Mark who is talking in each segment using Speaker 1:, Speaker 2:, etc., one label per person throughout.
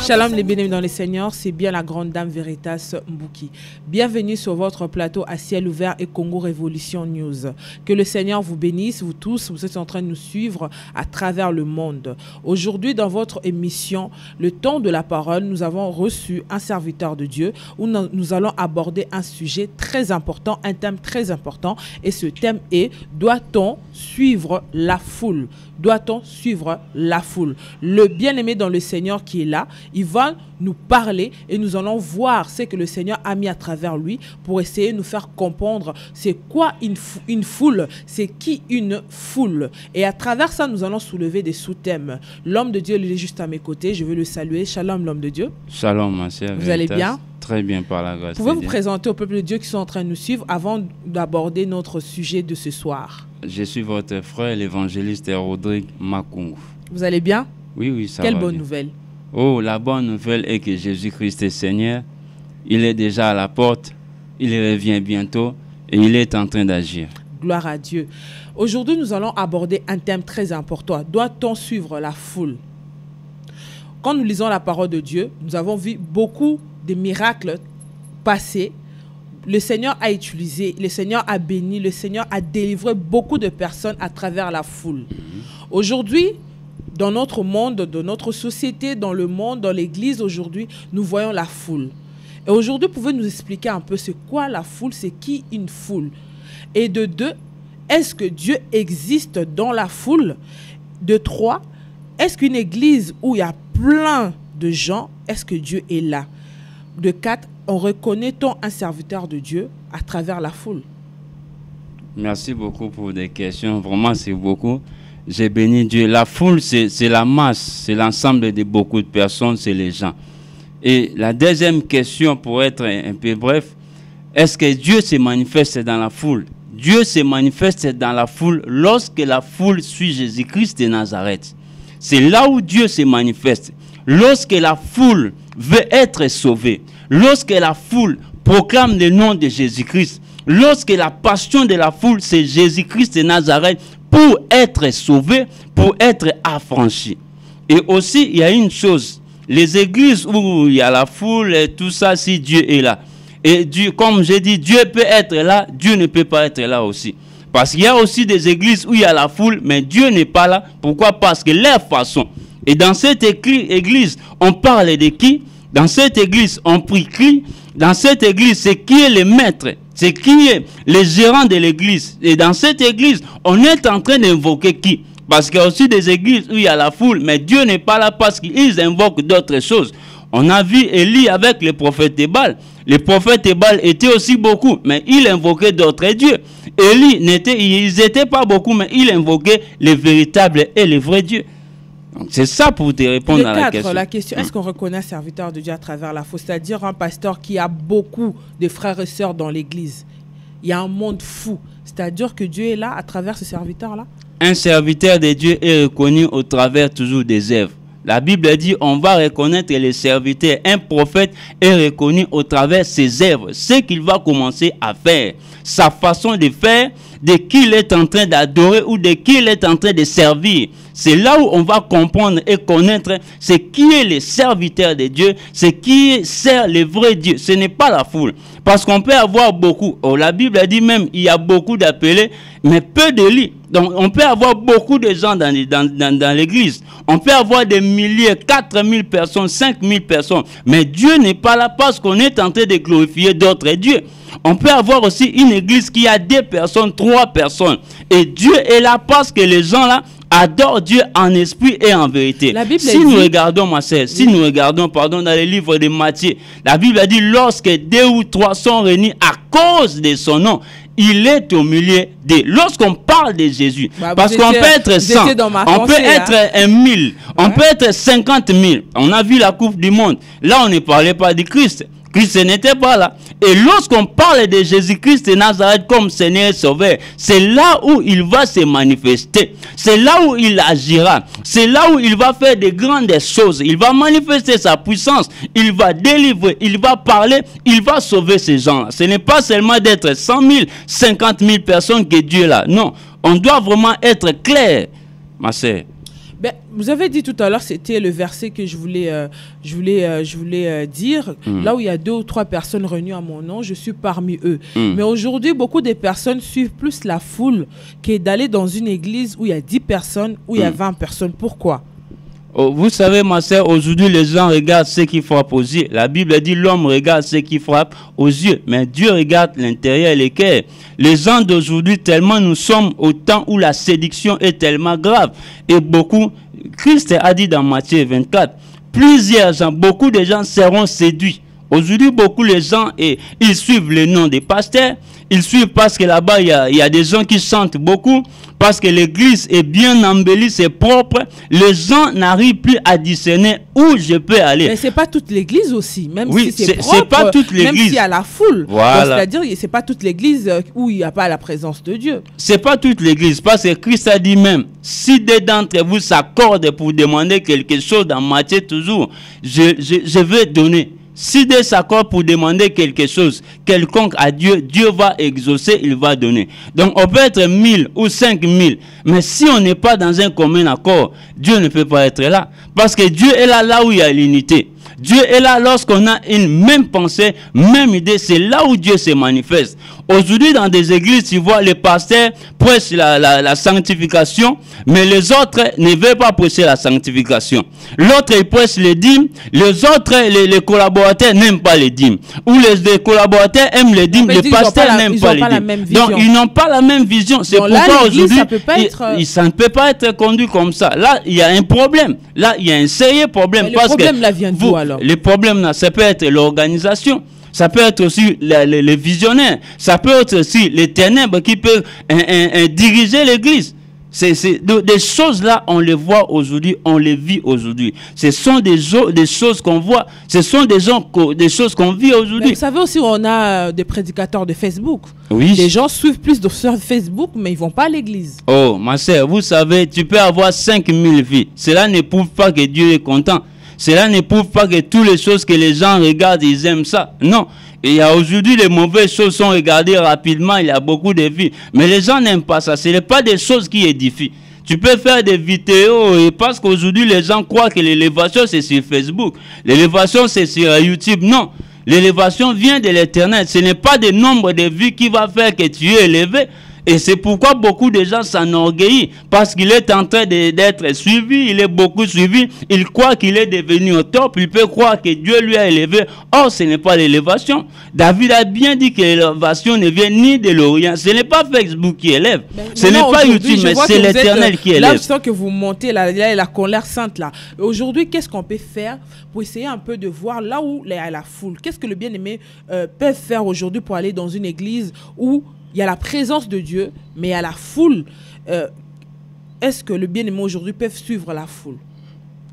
Speaker 1: Shalom les bénis dans les seigneurs, c'est bien la grande dame Veritas Mbouki. Bienvenue sur votre plateau à ciel ouvert et Congo Révolution News. Que le Seigneur vous bénisse, vous tous, vous êtes en train de nous suivre à travers le monde. Aujourd'hui, dans votre émission, le temps de la parole, nous avons reçu un serviteur de Dieu où nous allons aborder un sujet très important, un thème très important. Et ce thème est: doit-on suivre la foule? Doit-on suivre la foule? Le bien-aimé dans le Seigneur qui est là, il va nous parler et nous allons voir ce que le Seigneur a mis à travers lui pour essayer de nous faire comprendre c'est quoi une foule, c'est qui une foule. Et à travers ça, nous allons soulever des sous-thèmes. L'homme de Dieu, il est juste à mes côtés, je veux le saluer. Shalom l'homme de Dieu.
Speaker 2: Shalom ma sœur.
Speaker 1: Vous allez bien?
Speaker 2: Très bien par la grâce.
Speaker 1: Pouvez-vous vous présenter au peuple de Dieu qui sont en train de nous suivre avant d'aborder notre sujet de ce soir?
Speaker 2: Je suis votre frère, l'évangéliste Rodrigue Makungu.
Speaker 1: Vous allez bien?
Speaker 2: Oui, ça va.
Speaker 1: Quelle bonne nouvelle?
Speaker 2: Oh, la bonne nouvelle est que Jésus-Christ est Seigneur. Il est déjà à la porte, il revient bientôt et il est en train d'agir.
Speaker 1: Gloire à Dieu. Aujourd'hui, nous allons aborder un thème très important. Doit-on suivre la foule? Quand nous lisons la parole de Dieu, nous avons vu beaucoup de miracles passer. Le Seigneur a utilisé, le Seigneur a béni, le Seigneur a délivré beaucoup de personnes à travers la foule. Aujourd'hui, dans notre monde, dans notre société, dans le monde, dans l'église, aujourd'hui, nous voyons la foule. Et aujourd'hui, pouvez nous expliquer un peu c'est quoi la foule, c'est qui une foule? Et de deux, est-ce que Dieu existe dans la foule? De trois, est-ce qu'une église où il y a plein de gens, est-ce que Dieu est là? De quatre, on reconnaît-on un serviteur de Dieu à travers la foule?
Speaker 2: Merci beaucoup pour des questions. Vraiment, c'est beaucoup. J'ai béni Dieu. La foule, c'est la masse, c'est l'ensemble de beaucoup de personnes, c'est les gens. Et la deuxième question, pour être un peu bref, est-ce que Dieu se manifeste dans la foule? Dieu se manifeste dans la foule lorsque la foule suit Jésus-Christ de Nazareth. C'est là où Dieu se manifeste. Lorsque la foule veut être sauvée, lorsque la foule proclame le nom de Jésus-Christ, lorsque la passion de la foule, c'est Jésus-Christ de Nazareth pour être sauvé, pour être affranchi. Et aussi, il y a une chose, les églises où il y a la foule et tout ça, si Dieu est là. Et Dieu, comme j'ai dit, Dieu peut être là, Dieu ne peut pas être là aussi. Parce qu'il y a aussi des églises où il y a la foule, mais Dieu n'est pas là. Pourquoi? Parce que leur façon. Et dans cette église, on parle de qui? Dans cette église, on prie qui? Dans cette église, c'est qui est le maître? C'est qui est le gérant de l'église? Et dans cette église, on est en train d'invoquer qui? Parce qu'il y a aussi des églises où il y a la foule, mais Dieu n'est pas là parce qu'ils invoquent d'autres choses. On a vu Élie avec le prophète Ébal. Les prophètes Ébal étaient aussi beaucoup, mais ils invoquaient d'autres dieux. Élie, ils n'étaient pas beaucoup, mais ils invoquaient les véritables et les vrais dieux. C'est ça pour te répondre à la question.
Speaker 1: La question, est-ce qu'on reconnaît un serviteur de Dieu à travers la foule? C'est-à-dire un pasteur qui a beaucoup de frères et sœurs dans l'église. Il y a un monde fou. C'est-à-dire que Dieu est là à travers ce serviteur-là?
Speaker 2: Un serviteur de Dieu est reconnu au travers toujours des œuvres. La Bible dit on va reconnaître les serviteurs. Un prophète est reconnu au travers ses œuvres. Ce qu'il va commencer à faire. Sa façon de faire, de qui il est en train d'adorer ou de qui il est en train de servir. C'est là où on va comprendre et connaître c'est qui est le serviteur de Dieu, c'est qui sert le vrai Dieu. Ce n'est pas la foule. Parce qu'on peut avoir beaucoup. Oh, la Bible dit même il y a beaucoup d'appelés, mais peu de lits. Donc on peut avoir beaucoup de gens dans l'église. On peut avoir des milliers, 4000 personnes, 5000 personnes. Mais Dieu n'est pas là parce qu'on est en train de glorifier d'autres dieux. On peut avoir aussi une église qui a 2 personnes, 3 personnes. Et Dieu est là parce que les gens là adorent Dieu en esprit et en vérité. Si nous regardons, ma sœur, si nous regardons, dans les livres de Matthieu, la Bible a dit lorsque 2 ou 3 sont réunis à cause de son nom, il est au milieu d'eux. Lorsqu'on parle de Jésus, parce qu'on peut être 100, on peut être 1000, on peut être 50 000. On a vu la Coupe du Monde. Là, on ne parlait pas de Christ. Christ n'était pas là. Et lorsqu'on parle de Jésus-Christ de Nazareth comme Seigneur et Sauveur, c'est là où il va se manifester. C'est là où il agira. C'est là où il va faire de grandes choses. Il va manifester sa puissance. Il va délivrer. Il va parler. Il va sauver ces gens-là. Ce n'est pas seulement d'être 100 000, 50 000 personnes que Dieu est là. Non. On doit vraiment être clair, ma sœur.
Speaker 1: Ben, vous avez dit tout à l'heure, c'était le verset que je voulais dire. Là où il y a 2 ou 3 personnes réunies à mon nom, je suis parmi eux. Mais aujourd'hui, beaucoup de personnes suivent plus la foule que d'aller dans une église où il y a 10 personnes, où il y a 20 personnes. Pourquoi?
Speaker 2: Oh, vous savez, ma sœur, aujourd'hui, les gens regardent ce qui frappe aux yeux. La Bible dit l'homme regarde ce qui frappe aux yeux, mais Dieu regarde l'intérieur et les cœurs. Les gens d'aujourd'hui, tellement nous sommes au temps où la séduction est tellement grave. Et beaucoup, Christ a dit dans Matthieu 24, plusieurs gens, beaucoup de gens seront séduits. Aujourd'hui, beaucoup de gens, ils suivent le nom des pasteurs. Ils suivent parce que là-bas, il y a des gens qui chantent beaucoup. Parce que l'église est bien embellie, c'est propre. Les gens n'arrivent plus à discerner où je peux aller.
Speaker 1: Mais c'est pas toute l'église aussi. Même
Speaker 2: oui,
Speaker 1: si c'est propre,
Speaker 2: c'est pas toute l'église.
Speaker 1: Même s'il y a la foule.
Speaker 2: Voilà.
Speaker 1: C'est-à-dire, c'est pas toute l'église où il n'y a pas la présence de Dieu.
Speaker 2: C'est pas toute l'église. Parce que Christ a dit même, si des d'entre vous s'accordent pour demander quelque chose dans Matthieu toujours, je vais donner. Si des s'accordent pour demander quelque chose, quelconque à Dieu, Dieu va exaucer, il va donner. Donc on peut être 1000 ou 5000, mais si on n'est pas dans un commun accord, Dieu ne peut pas être là. Parce que Dieu est là où il y a l'unité. Dieu est là lorsqu'on a une même pensée, même idée, c'est là où Dieu se manifeste. Aujourd'hui, dans des églises, tu vois, les pasteurs prêchent la sanctification, mais les autres ne veulent pas prêcher la sanctification. L'autre, il prêche les dîmes, les autres, les collaborateurs n'aiment pas les dîmes. Ou les collaborateurs aiment les dîmes, les pasteurs n'aiment pas les dîmes. Donc, ils n'ont pas la même vision. C'est pourquoi aujourd'hui, ça ne peut pas être conduit comme ça. Là, il y a un problème. Là, il y a un sérieux problème.
Speaker 1: Mais le problème, là, vient d'où alors?
Speaker 2: Le problème, là, ça peut être l'organisation. Ça peut être aussi les visionnaires. Ça peut être aussi les ténèbres qui peuvent diriger l'église. Des choses là, on les voit aujourd'hui, on les vit aujourd'hui. Ce sont des choses qu'on voit. Ce sont des choses qu'on vit aujourd'hui.
Speaker 1: Vous savez aussi, on a des prédicateurs de Facebook.
Speaker 2: Oui.
Speaker 1: Les gens suivent plus sur Facebook, mais ils ne vont pas à l'église.
Speaker 2: Oh, ma sœur, vous savez, tu peux avoir 5000 vies. Cela ne prouve pas que Dieu est content. Cela ne prouve pas que toutes les choses que les gens regardent, ils aiment ça. Non. Il y a aujourd'hui, les mauvaises choses sont regardées rapidement, il y a beaucoup de vies. Mais les gens n'aiment pas ça. Ce n'est pas des choses qui édifient. Tu peux faire des vidéos et parce qu'aujourd'hui, les gens croient que l'élévation, c'est sur Facebook. L'élévation, c'est sur YouTube. Non. L'élévation vient de l'Éternel. Ce n'est pas le nombre de vies qui va faire que tu es élevé. Et c'est pourquoi beaucoup de gens s'enorgueillissent. Parce qu'il est en train d'être suivi, il est beaucoup suivi. Il croit qu'il est devenu au top. Il peut croire que Dieu lui a élevé. Or, ce n'est pas l'élévation. David a bien dit que l'élévation ne vient ni de l'Orient. Ce n'est pas Facebook qui élève. Ce n'est pas YouTube, mais c'est l'Éternel qui élève.
Speaker 1: Là, je sens que vous montez la colère sainte là. Aujourd'hui, qu'est-ce qu'on peut faire pour essayer un peu de voir là où il y a la foule? Qu'est-ce que le bien-aimé peut faire aujourd'hui pour aller dans une église où il y a la présence de Dieu, mais il y a la foule? Est-ce que le bien-aimé aujourd'hui peut suivre la foule?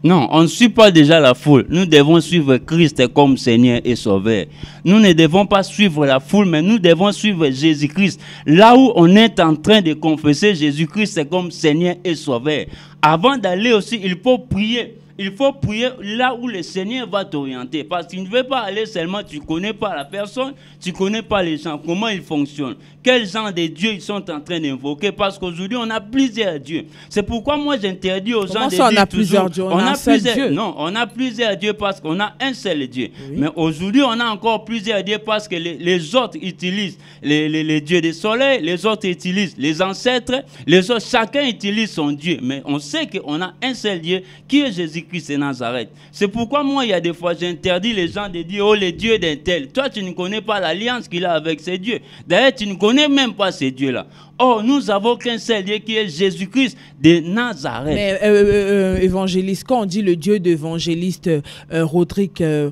Speaker 2: Non, on ne suit pas déjà la foule. Nous devons suivre Christ comme Seigneur et Sauveur. Nous ne devons pas suivre la foule, mais nous devons suivre Jésus-Christ. Là où on est en train de confesser Jésus-Christ comme Seigneur et Sauveur. Avant d'aller aussi, il faut prier. Il faut prier là où le Seigneur va t'orienter. Parce qu'il ne veut pas aller seulement, tu ne connais pas la personne, tu ne connais pas les gens, comment ils fonctionnent. Quel genre de dieux ils sont en train d'invoquer. Parce qu'aujourd'hui, on a plusieurs dieux. C'est pourquoi moi, j'interdis aux gens de dire
Speaker 1: on a plusieurs dieux?
Speaker 2: On a plusieurs dieux. Non, on a plusieurs dieux parce qu'on a un seul Dieu. Oui. Mais aujourd'hui, on a encore plusieurs dieux parce que les autres utilisent les dieux du soleil, les autres utilisent les ancêtres, les autres, chacun utilise son Dieu. Mais on sait qu'on a un seul Dieu qui est Jésus-Christ de Nazareth. C'est pourquoi moi, il y a des fois, j'interdis les gens de dire, oh, les dieux d'un tel. Toi, tu ne connais pas l'alliance qu'il a avec ces dieux. D'ailleurs, tu ne connais même pas ces dieux-là. Or, nous avons qu'un seul Dieu qui est Jésus-Christ de Nazareth.
Speaker 1: Mais évangéliste, quand on dit le Dieu d'évangéliste Rodrigue,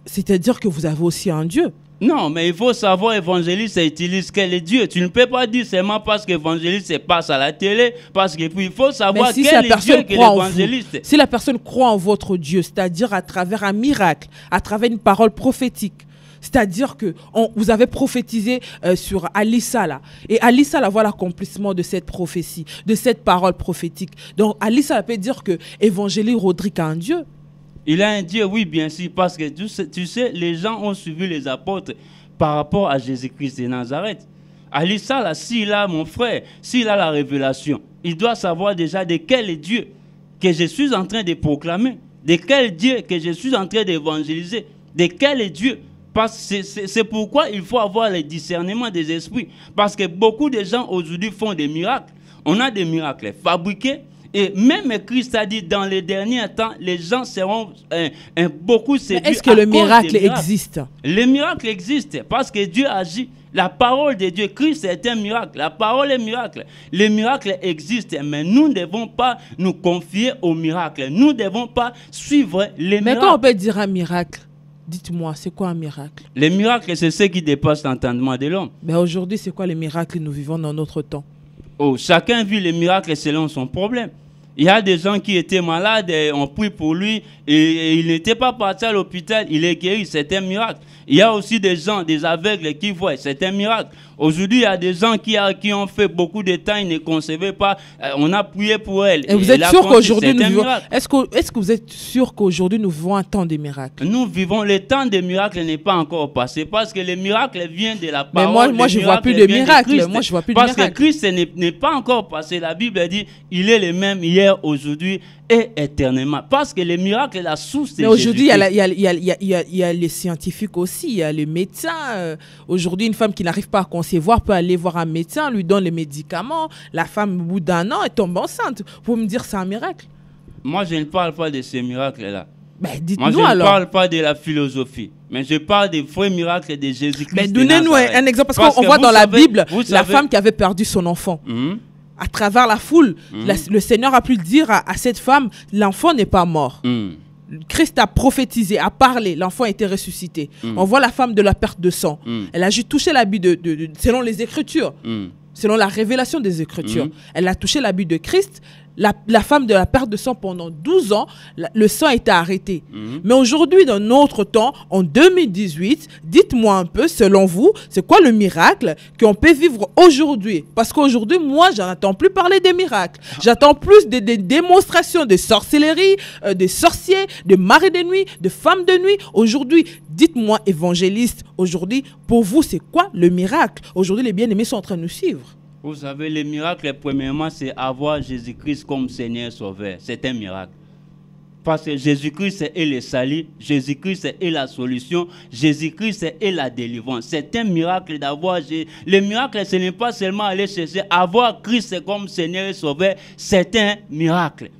Speaker 1: c'est-à-dire que vous avez aussi un Dieu?
Speaker 2: Non, mais il faut savoir, évangéliste, ça utilise quel Dieu. Tu ne peux pas dire seulement parce qu'évangéliste se passe à la télé, parce que puis il faut savoir
Speaker 1: si
Speaker 2: quel est Dieu que l'évangéliste.
Speaker 1: Si la personne croit en votre Dieu, c'est-à-dire à travers un miracle, à travers une parole prophétique, c'est-à-dire que vous avez prophétisé sur Alissa là. Et Alissa là voit l'accomplissement de cette prophétie, de cette parole prophétique. Donc Alissa peut dire que évangéliste Rodrigue a un Dieu.
Speaker 2: Il a un Dieu, oui, bien sûr, parce que tu sais, les gens ont suivi les apôtres par rapport à Jésus-Christ de Nazareth. Alissa là, s'il a, mon frère, s'il a la révélation, il doit savoir déjà de quel Dieu que je suis en train de proclamer? De quel Dieu que je suis en train d'évangéliser? De quel Dieu? Parce que c'est pourquoi il faut avoir le discernement des esprits. Parce que beaucoup de gens aujourd'hui font des miracles. On a des miracles fabriqués. Et même Christ a dit, dans les derniers temps, les gens seront beaucoup séduits.
Speaker 1: Est-ce que le miracle existe?
Speaker 2: Le miracle existe parce que Dieu agit. La parole de Dieu, Christ est un miracle. La parole est un miracle. Les miracles existent, mais nous ne devons pas nous confier aux miracles. Nous ne devons pas suivre les miracles.
Speaker 1: Mais quand on peut dire un miracle, dites-moi, c'est quoi un miracle?
Speaker 2: Les miracles, c'est ce qui dépasse l'entendement de l'homme.
Speaker 1: Mais aujourd'hui, c'est quoi les miracles que nous vivons dans notre temps?
Speaker 2: Oh, chacun vit les miracles selon son problème. Il y a des gens qui étaient malades, et on prie pour lui et il n'était pas parti à l'hôpital, il est guéri, c'est un miracle. Il y a aussi des gens, des aveugles qui voient, c'est un miracle. Aujourd'hui, il y a des gens qui ont fait beaucoup de temps, ils ne concevaient pas, on a prié pour elles.
Speaker 1: Et vous êtes sûr qu'aujourd'hui nous vivons... Est-ce que vous êtes sûr qu'aujourd'hui nous vivons un temps de miracles?
Speaker 2: Nous vivons, le temps des miracles n'est pas encore passé parce que les miracles viennent de la parole.
Speaker 1: Mais moi je ne vois plus de miracles. Moi, je vois plus de miracles.
Speaker 2: Parce que Christ n'est pas encore passé. La Bible dit, il est le même hier, aujourd'hui et éternellement. Parce que les miracles, la source de Jésus.
Speaker 1: Mais aujourd'hui, il y a les scientifiques aussi, il y a les médecins. Aujourd'hui, une femme qui n'arrive pas à concevoir peut aller voir un médecin, lui donne les médicaments. La femme, au bout d'un an, elle tombe enceinte. Vous me dire c'est un miracle?
Speaker 2: Moi, je ne parle pas de ces miracles-là.
Speaker 1: Ben, dites-nous alors.
Speaker 2: Moi, je ne parle pas de la philosophie, mais je parle des vrais miracles de Jésus-Christ.
Speaker 1: Mais donnez-nous un exemple, parce qu'on voit dans la Bible la femme qui avait perdu son enfant. À travers la foule, le Seigneur a pu dire à cette femme, l'enfant n'est pas mort. Christ a prophétisé, a parlé, l'enfant a été ressuscité. On voit la femme de la perte de sang. Elle a juste touché l'habit selon les Écritures, selon la révélation des Écritures. Elle a touché l'habit de Christ. La femme de la perte de sang pendant 12 ans, le sang a été arrêté. Mais aujourd'hui, dans notre temps, en 2018, dites-moi un peu, selon vous, c'est quoi le miracle qu'on peut vivre aujourd'hui? Parce qu'aujourd'hui, moi, je n'entends plus parler des miracles. J'attends plus des démonstrations de sorcellerie, de sorciers, de maris de nuit, de femmes de nuit. Aujourd'hui, dites-moi, évangéliste, aujourd'hui, pour vous, c'est quoi le miracle? Aujourd'hui, les bien-aimés sont en train de nous suivre.
Speaker 2: Vous savez, le miracle, premièrement, c'est avoir Jésus-Christ comme Seigneur Sauveur. C'est un miracle. Parce que Jésus-Christ est le salut, Jésus-Christ est la solution, Jésus-Christ est la délivrance. C'est un miracle d'avoir... Le miracle, ce n'est pas seulement aller chercher, avoir Christ comme Seigneur et Sauveur, c'est un miracle.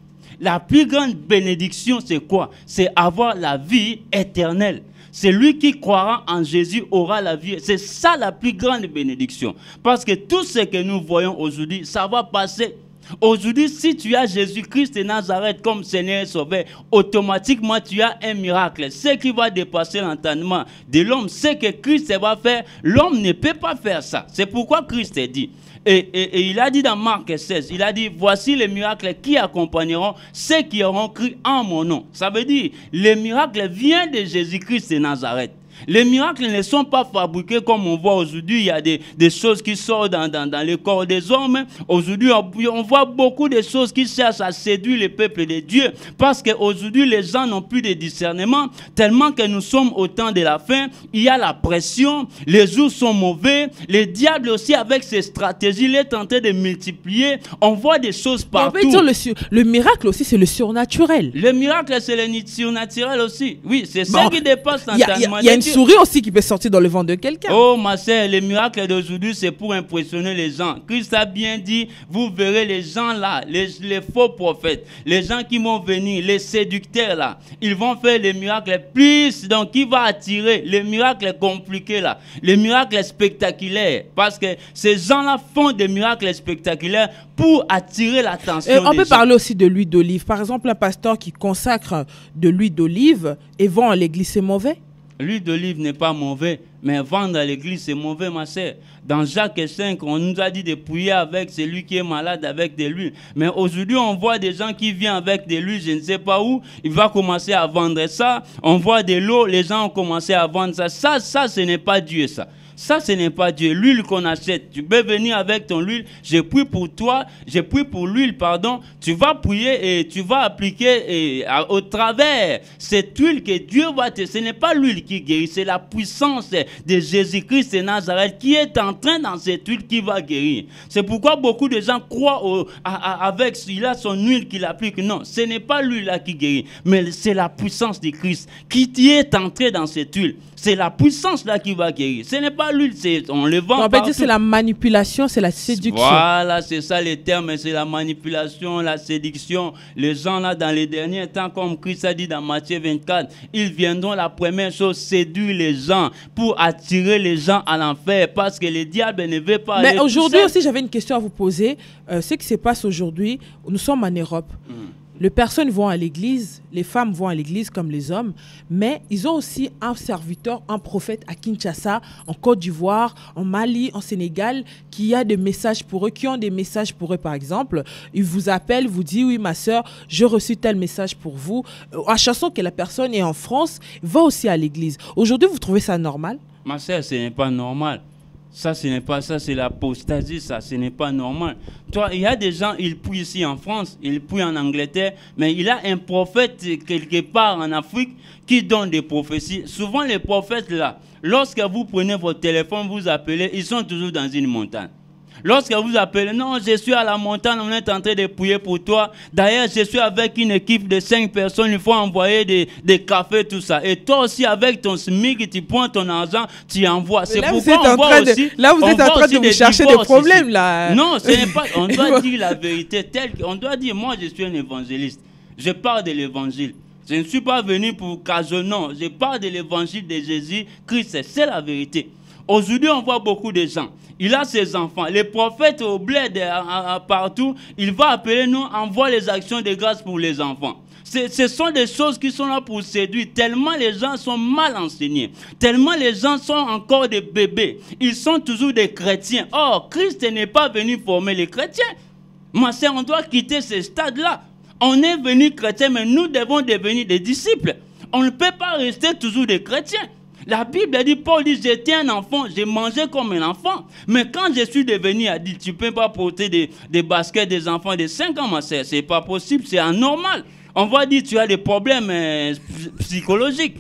Speaker 2: La plus grande bénédiction, c'est quoi? C'est avoir la vie éternelle. Celui qui croira en Jésus aura la vie. C'est ça la plus grande bénédiction. Parce que tout ce que nous voyons aujourd'hui, ça va passer. Aujourd'hui, si tu as Jésus-Christ de Nazareth comme Seigneur et Sauveur, automatiquement tu as un miracle. Ce qui va dépasser l'entendement de l'homme, ce que Christ va faire, l'homme ne peut pas faire ça. C'est pourquoi Christ a dit. Et il a dit dans Marc 16, il a dit, voici les miracles qui accompagneront ceux qui auront cru en mon nom. Ça veut dire, les miracles viennent de Jésus-Christ de Nazareth. Les miracles ne sont pas fabriqués comme on voit aujourd'hui. Il y a des choses qui sortent dans le corps des hommes. Aujourd'hui, on voit beaucoup de choses qui cherchent à séduire le peuple de Dieu. Parce qu'aujourd'hui, les gens n'ont plus de discernement. Tellement que nous sommes au temps de la fin. Il y a la pression. Les jours sont mauvais. Le diable aussi, avec ses stratégies, il est tenté de multiplier. On voit des choses partout.
Speaker 1: On peut dire le miracle aussi, c'est le surnaturel.
Speaker 2: Le miracle, c'est le surnaturel aussi. Oui, c'est ça qui dépasse l'entendement.
Speaker 1: Il y a une souris aussi qui peut sortir dans le ventre de quelqu'un.
Speaker 2: Oh ma sœur, les miracles d'aujourd'hui, c'est pour impressionner les gens. Christ a bien dit, vous verrez les gens là, les faux prophètes, les gens qui vont venir, les séducteurs là, ils vont faire les miracles plus, donc qui va attirer les miracles compliqués là, les miracles spectaculaires, parce que ces gens-là font des miracles spectaculaires pour attirer l'attention des gens.
Speaker 1: On peut parler aussi de l'huile d'olive. Par exemple, un pasteur qui consacre de l'huile d'olive et vend à l'église, c'est mauvais?
Speaker 2: L'huile d'olive n'est pas mauvais, mais vendre à l'église, c'est mauvais, ma sœur. Dans Jacques 5, on nous a dit de prier avec celui qui est malade avec de l'huile. Mais aujourd'hui, on voit des gens qui viennent avec de l'huile, je ne sais pas où. Il va commencer à vendre ça. On voit de l'eau, les gens ont commencé à vendre ça. Ça, ce n'est pas Dieu, ça. Ça, ce n'est pas Dieu. L'huile qu'on achète, tu peux venir avec ton huile. J'ai pris pour toi, j'ai pris pour l'huile, pardon. Tu vas prier et tu vas appliquer au travers cette huile que Dieu va te... Ce n'est pas l'huile qui guérit, c'est la puissance de Jésus-Christ de Nazareth qui est en train dans cette huile qui va guérir. C'est pourquoi beaucoup de gens croient avec il a son huile qu'il applique. Non, ce n'est pas l'huile là qui guérit, mais c'est la puissance de Christ qui est entrée dans cette huile. C'est la puissance là qui va guérir. Ce n'est pas l'huile, on le vend.
Speaker 1: On peut dire c'est la manipulation, c'est la séduction.
Speaker 2: Voilà, c'est ça les termes, c'est la manipulation, la séduction. Les gens là dans les derniers temps, comme Christ a dit dans Matthieu 24, ils viendront la première chose séduire les gens pour attirer les gens à l'enfer parce que le diable ne veut pas.
Speaker 1: Mais aujourd'hui aussi, j'avais une question à vous poser. Ce qui se passe aujourd'hui, nous sommes en Europe. Les personnes vont à l'église, les femmes vont à l'église comme les hommes, mais ils ont aussi un serviteur, un prophète à Kinshasa, en Côte d'Ivoire, en Mali, en Sénégal, qui a des messages pour eux, qui ont des messages pour eux, par exemple. Ils vous appellent, vous disent, oui, ma soeur, j'ai reçu tel message pour vous. À chaque fois que la personne est en France, va aussi à l'église. Aujourd'hui, vous trouvez ça normal?
Speaker 2: Ma soeur, ce n'est pas normal. Ça, ce n'est pas ça, c'est l'apostasie, ça, ce n'est pas normal. Toi, il y a des gens, ils prient ici en France, ils prient en Angleterre, mais il y a un prophète quelque part en Afrique qui donne des prophéties. Souvent, les prophètes là, lorsque vous prenez votre téléphone, vous appelez, ils sont toujours dans une montagne. Lorsque vous appelez, non, je suis à la montagne, on est en train de prier pour toi. D'ailleurs, je suis avec une équipe de 5 personnes, il faut envoyer des cafés, tout ça. Et toi aussi, avec ton SMIC, tu prends ton argent, tu envoies. C'est pourquoi on voit aussi...
Speaker 1: Là, vous êtes en train de vous chercher des problèmes, là.
Speaker 2: Non, ce n'est pas... On doit dire la vérité telle qu'on doit dire, moi, je suis un évangéliste. Je parle de l'évangile. Je ne suis pas venu pour caser, non. Je parle de l'évangile de Jésus-Christ, c'est la vérité. Aujourd'hui, on voit beaucoup de gens. Il a ses enfants. Les prophètes au bled, partout, il va appeler nous, envoie les actions de grâce pour les enfants. Ce sont des choses qui sont là pour séduire. Tellement les gens sont mal enseignés. Tellement les gens sont encore des bébés. Ils sont toujours des chrétiens. Or, Christ n'est pas venu former les chrétiens. Ma sœur, on doit quitter ce stade-là. On est venu chrétien, mais nous devons devenir des disciples. On ne peut pas rester toujours des chrétiens. La Bible dit, Paul dit, j'étais un enfant, j'ai mangé comme un enfant. Mais quand je suis devenu adulte, tu ne peux pas porter des baskets des enfants de 5 ans, ma sœur. Ce n'est pas possible, c'est anormal. On va dire, tu as des problèmes psychologiques.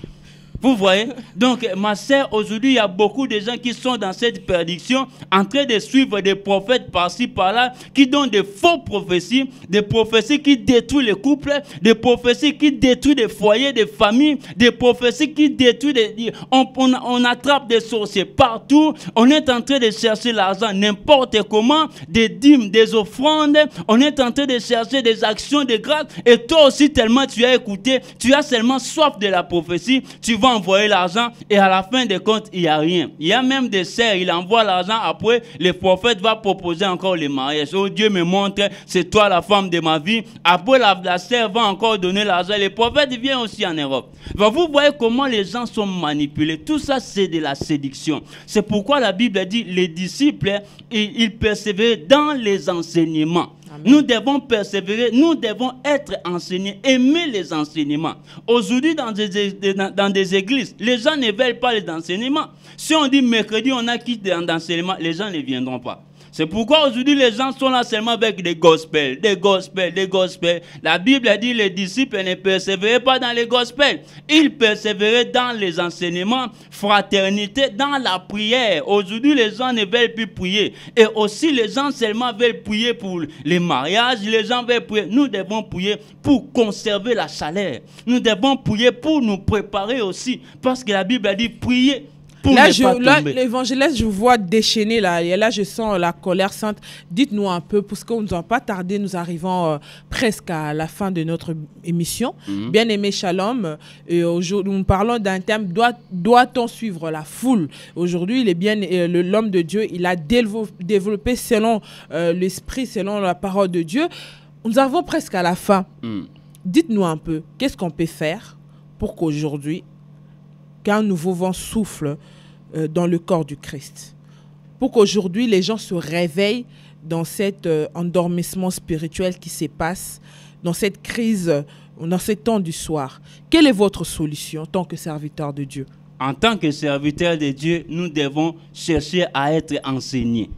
Speaker 2: Vous voyez? Donc, ma sœur, aujourd'hui, il y a beaucoup de gens qui sont dans cette perdition, en train de suivre des prophètes par-ci, par-là, qui donnent des fausses prophéties, des prophéties qui détruisent les couples, des prophéties qui détruisent des foyers, des familles, des prophéties qui détruisent on attrape des sorciers partout, on est en train de chercher l'argent n'importe comment, des dîmes, des offrandes, on est en train de chercher des actions de grâce, et toi aussi, tellement tu as écouté, tu as seulement soif de la prophétie, tu vas envoyer l'argent et à la fin des comptes, il n'y a rien. Il y a même des sœurs, il envoie l'argent, après le prophète va proposer encore le mariage. Oh, Dieu me montre, c'est toi la femme de ma vie. Après, la sœur va encore donner l'argent. Le prophète vient aussi en Europe. Donc, vous voyez comment les gens sont manipulés. Tout ça, c'est de la séduction. C'est pourquoi la Bible dit, les disciples, ils persévéraient dans les enseignements. Amen. Nous devons persévérer, nous devons être enseignés, aimer les enseignements. Aujourd'hui, dans des églises, les gens ne veulent pas les enseignements. Si on dit mercredi, on a quitté d'enseignement, les gens ne viendront pas. C'est pourquoi aujourd'hui les gens sont là seulement avec des gospels, des gospels, des gospels. La Bible dit les disciples ne persévéraient pas dans les gospels. Ils persévéraient dans les enseignements, fraternité, dans la prière. Aujourd'hui les gens ne veulent plus prier. Et aussi les gens seulement veulent prier pour les mariages. Les gens veulent prier. Nous devons prier pour conserver la chaleur. Nous devons prier pour nous préparer aussi. Parce que la Bible a dit prier.
Speaker 1: Là, l'évangéliste, je vous vois déchaîner là. Et là, je sens la colère sainte. Dites-nous un peu, parce qu'on ne va pas tarder, nous arrivons presque à la fin de notre émission. Bien-aimé Shalom, aujourd'hui, nous parlons d'un thème, doit-on suivre la foule? Aujourd'hui, l'homme de Dieu, il a développé selon l'esprit, selon la parole de Dieu. Nous arrivons presque à la fin. Dites-nous un peu, qu'est-ce qu'on peut faire pour qu'aujourd'hui, qu'un nouveau vent souffle dans le corps du Christ. Pour qu'aujourd'hui, les gens se réveillent dans cet endormissement spirituel qui se passe, dans cette crise, dans ces temps du soir. Quelle est votre solution en tant que serviteur de Dieu?
Speaker 2: En tant que serviteurs de Dieu, nous devons chercher à être enseignés.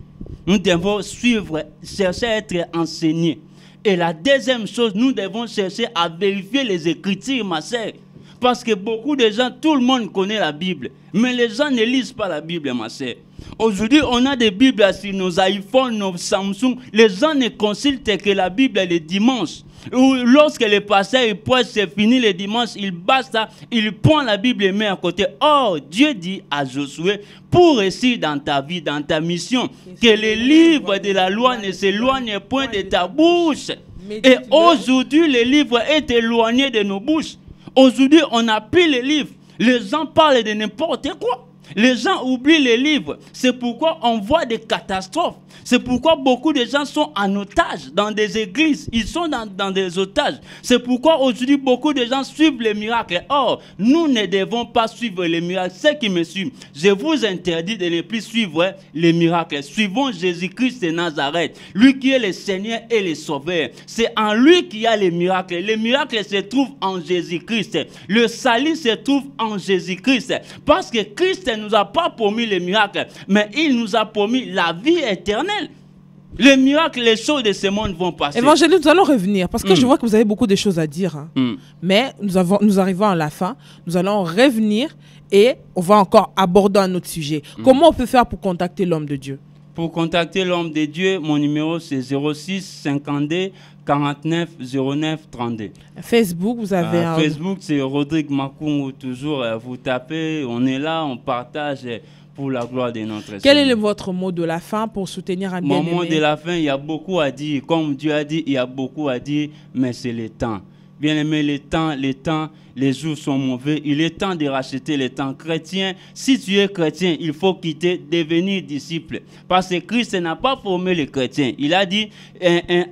Speaker 2: Nous devons suivre, chercher à être enseignés. Et la deuxième chose, nous devons chercher à vérifier les Écritures, ma sœur. Parce que beaucoup de gens, tout le monde connaît la Bible. Mais les gens ne lisent pas la Bible, ma sœur. Aujourd'hui, on a des Bibles sur nos iPhones, nos Samsung. Les gens ne consultent que la Bible le dimanche. Ou lorsque le pasteur prêche, c'est fini le dimanche, il basta, il prend la Bible et met à côté. Or, Dieu dit à Josué, pour réussir dans ta vie, dans ta mission, que les livres de la loi ne s'éloignent point de ta bouche. Et aujourd'hui, le livre est éloigné de nos bouches. Aujourd'hui, on n'a plus les livres. Les gens parlent de n'importe quoi. Les gens oublient les livres. C'est pourquoi on voit des catastrophes. C'est pourquoi beaucoup de gens sont en otage dans des églises. Ils sont dans des otages. C'est pourquoi aujourd'hui, beaucoup de gens suivent les miracles. Or, nous ne devons pas suivre les miracles. Ceux qui me suivent, je vous interdis de ne plus suivre les miracles. Suivons Jésus-Christ de Nazareth. Lui qui est le Seigneur et le Sauveur. C'est en lui qu'il y a les miracles. Les miracles se trouvent en Jésus-Christ. Le salut se trouve en Jésus-Christ. Parce que Christ ne nous a pas promis les miracles, mais il nous a promis la vie éternelle. Les miracles, les choses de ce monde vont passer.
Speaker 1: Évangéliste, nous allons revenir, parce que je vois que vous avez beaucoup de choses à dire. Hein. Mais nous arrivons à la fin, nous allons revenir et on va encore aborder un autre sujet. Comment on peut faire pour contacter l'homme de Dieu?
Speaker 2: Pour contacter l'homme de Dieu, mon numéro c'est 06 52 49 09 32.
Speaker 1: Facebook, vous avez un...
Speaker 2: Facebook, c'est Rodrigue Makungu. Toujours, vous tapez, on est là, on partage pour la gloire de notre Seigneur.
Speaker 1: Quel est votre mot de la fin pour soutenir un bien-aimé?
Speaker 2: Mon mot de la fin, il y a beaucoup à dire. Comme Dieu a dit, il y a beaucoup à dire, mais c'est le temps. Bien aimé, les jours sont mauvais. Il est temps de racheter le temps. Chrétien, si tu es chrétien, il faut quitter, devenir disciple. Parce que Christ n'a pas formé les chrétiens. Il a dit,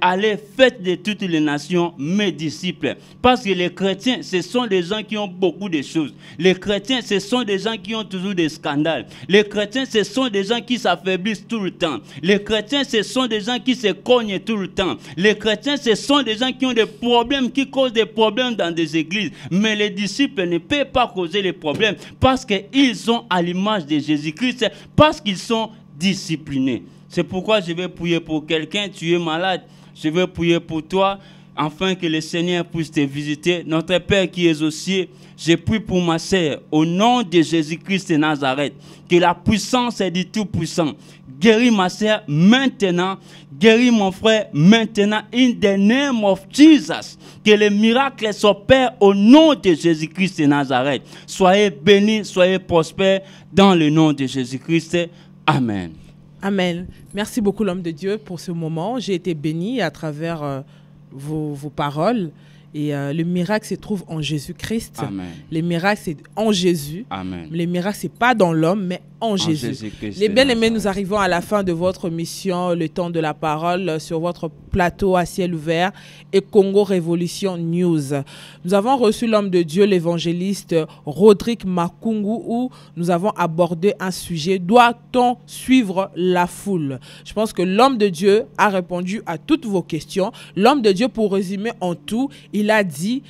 Speaker 2: allez, faites de toutes les nations mes disciples. Parce que les chrétiens, ce sont des gens qui ont beaucoup de choses. Les chrétiens, ce sont des gens qui ont toujours des scandales. Les chrétiens, ce sont des gens qui s'affaiblissent tout le temps. Les chrétiens, ce sont des gens qui se cognent tout le temps. Les chrétiens, ce sont des gens qui ont des problèmes, qui causent des problèmes dans des églises. Mais les disciples ne peuvent pas causer les problèmes parce qu'ils sont à l'image de Jésus-Christ, parce qu'ils sont disciplinés. C'est pourquoi je vais prier pour quelqu'un. Tu es malade, je vais prier pour toi, afin que le Seigneur puisse te visiter. Notre Père qui est aux cieux, je prie pour ma sœur, au nom de Jésus-Christ de Nazareth, que la puissance du Tout-Puissant guéris ma sœur maintenant, guéris mon frère maintenant, in the name of Jesus. Que les miracles s'opèrent au nom de Jésus-Christ de Nazareth. Soyez bénis, soyez prospères dans le nom de Jésus-Christ. Amen.
Speaker 1: Amen. Merci beaucoup l'homme de Dieu pour ce moment. J'ai été béni à travers vos paroles. Et le miracle se trouve en Jésus-Christ. Les miracles, c'est en Jésus.
Speaker 2: Amen.
Speaker 1: Les miracles, ce n'est pas dans l'homme, mais en Jésus. Les bien-aimés, nous arrivons à la fin de votre mission, le temps de la parole, sur votre plateau à ciel ouvert et Congo Révolution News. Nous avons reçu l'homme de Dieu, l'évangéliste Rodrigue Makungu, où nous avons abordé un sujet. Doit-on suivre la foule? Je pense que l'homme de Dieu a répondu à toutes vos questions. L'homme de Dieu, pour résumer en tout, il a dit,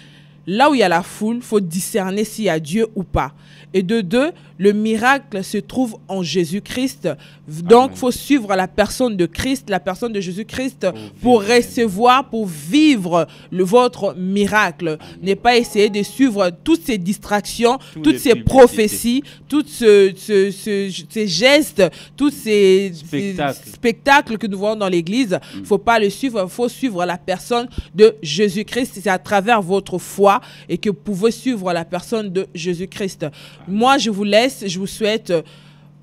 Speaker 1: là où il y a la foule, il faut discerner s'il y a Dieu ou pas. Et de deux, le miracle se trouve en Jésus-Christ. Donc, il faut suivre la personne de Christ, la personne de Jésus-Christ pour recevoir, pour vivre votre miracle. Ne pas essayer de suivre toutes ces distractions, toutes ces prophéties, tous ces gestes, tous ces spectacles que nous voyons dans l'Église. Il ne faut pas le suivre, il faut suivre la personne de Jésus-Christ. C'est à travers votre foi et que vous pouvez suivre la personne de Jésus-Christ. Moi, je vous laisse, je vous souhaite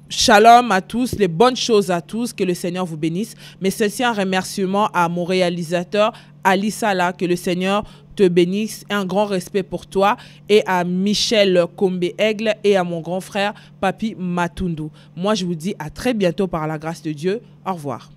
Speaker 1: shalom à tous, les bonnes choses à tous, que le Seigneur vous bénisse. Mais ceci un remerciement à mon réalisateur, Ali Salah, que le Seigneur te bénisse, un grand respect pour toi, et à Michel Kombe-Aigle et à mon grand frère, Papi Matundu. Moi, je vous dis à très bientôt par la grâce de Dieu. Au revoir.